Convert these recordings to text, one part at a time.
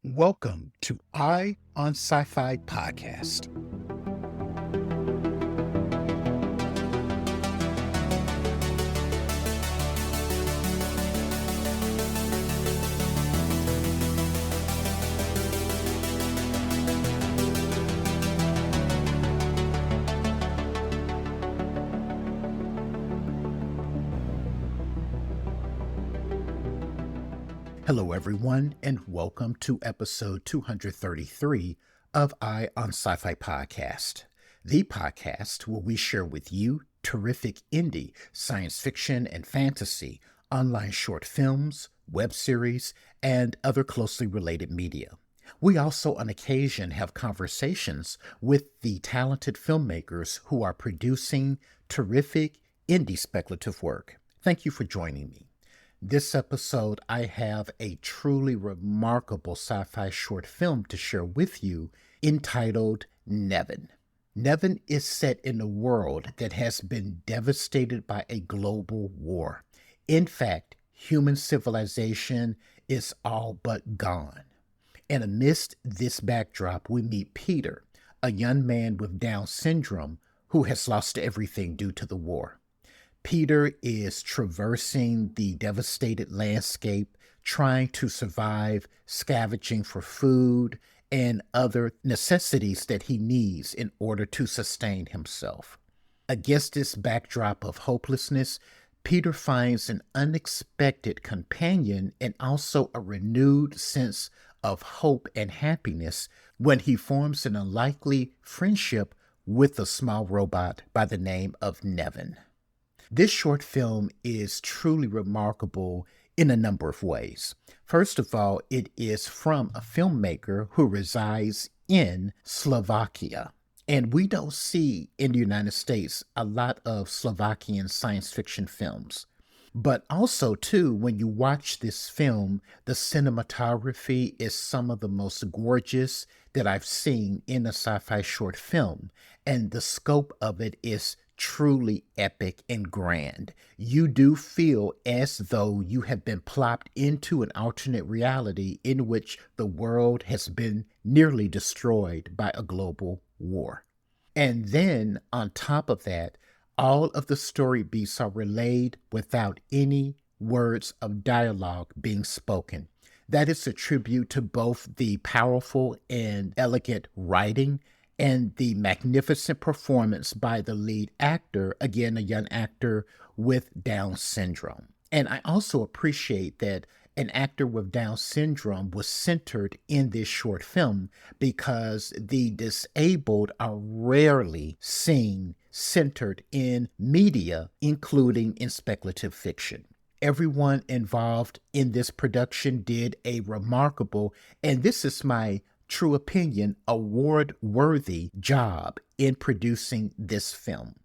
Welcome to Eye on Sci-Fi podcast. Hello, everyone, and welcome to episode 233 of Eye on Sci-Fi podcast, the podcast where we share with you terrific indie science fiction and fantasy, online short films, web series, and other closely related media. We also on occasion have conversations with the talented filmmakers who are producing terrific indie speculative work. Thank you for joining me. This episode, I have a truly remarkable sci-fi short film to share with you entitled NEVEN. NEVEN is set in a world that has been devastated by a global war. In fact, human civilization is all but gone. And amidst this backdrop, we meet Peter, a young man with Down syndrome who has lost everything due to the war. Peter is traversing the devastated landscape, trying to survive, scavenging for food and other necessities that he needs in order to sustain himself. Against this backdrop of hopelessness, Peter finds an unexpected companion and also a renewed sense of hope and happiness when he forms an unlikely friendship with a small robot by the name of NEVEN. This short film is truly remarkable in a number of ways. First of all, it is from a filmmaker who resides in Slovakia. And we don't see in the United States a lot of Slovakian science fiction films. But also, too, when you watch this film, the cinematography is some of the most gorgeous that I've seen in a sci-fi short film. And the scope of it is truly epic and grand. You do feel as though you have been plopped into an alternate reality in which the world has been nearly destroyed by a global war. And then on top of that, all of the story beats are relayed without any words of dialogue being spoken. That is a tribute to both the powerful and elegant writing and the magnificent performance by the lead actor, again, a young actor with Down syndrome. And I also appreciate that an actor with Down syndrome was centered in this short film because the disabled are rarely seen centered in media, including in speculative fiction. Everyone involved in this production did a remarkable, and this is my true opinion, award-worthy job in producing this film.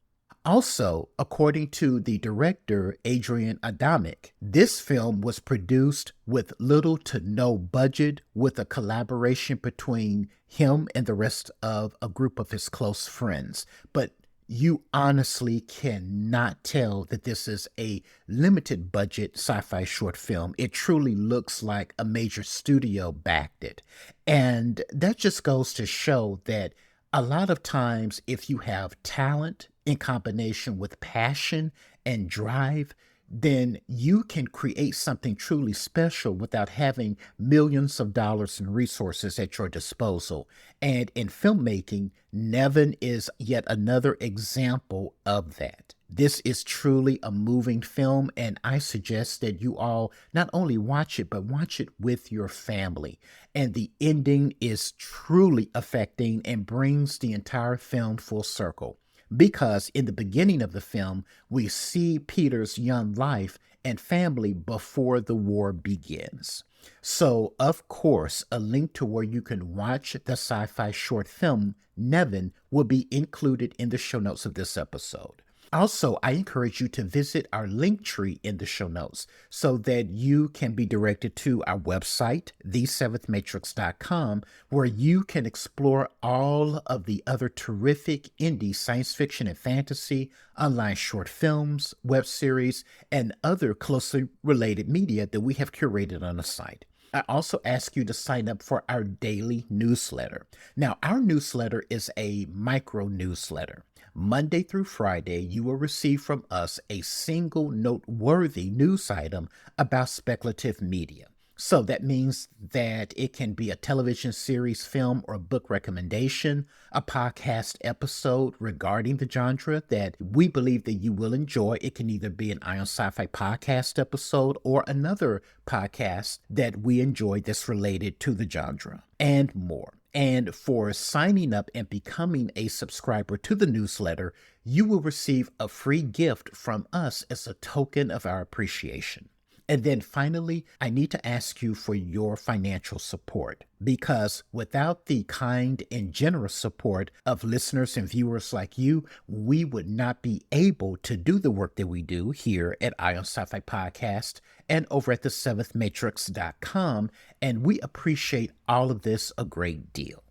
Also, according to the director, Adrian Adamic, this film was produced with little to no budget, with a collaboration between him and the rest of a group of his close friends. But you honestly cannot tell that this is a limited budget sci-fi short film. It truly looks like a major studio backed it. And that just goes to show that a lot of times if you have talent in combination with passion and drive, then you can create something truly special without having millions of dollars in resources at your disposal. And in filmmaking, NEVEN is yet another example of that. This is truly a moving film, and I suggest that you all not only watch it, but watch it with your family. And the ending is truly affecting and brings the entire film full circle. Because in the beginning of the film, we see Peter's young life and family before the war begins. So, of course, a link to where you can watch the sci-fi short film, NEVEN, will be included in the show notes of this episode. Also, I encourage you to visit our link tree in the show notes so that you can be directed to our website, the7thmatrix.com, where you can explore all of the other terrific indie science fiction and fantasy, online short films, web series, and other closely related media that we have curated on the site. I also ask you to sign up for our daily newsletter. Now, our newsletter is a micro newsletter. Monday through Friday, you will receive from us a single noteworthy news item about speculative media. So that means that it can be a television series, film, or book recommendation, a podcast episode regarding the genre that we believe that you will enjoy. It can either be an Eye on Sci-Fi podcast episode or another podcast that we enjoy that's related to the genre, and more. And for signing up and becoming a subscriber to the newsletter, you will receive a free gift from us as a token of our appreciation. And then finally, I need to ask you for your financial support, because without the kind and generous support of listeners and viewers like you, we would not be able to do the work that we do here at Eye on Sci-Fi Podcast and over at the7thmatrix.com. And we appreciate all of this a great deal.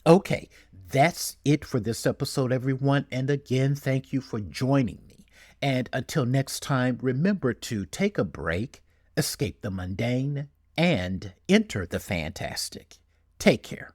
Okay, that's it for this episode, everyone. And again, thank you for joining me. And until next time, remember to take a break, escape the mundane, and enter the fantastic. Take care.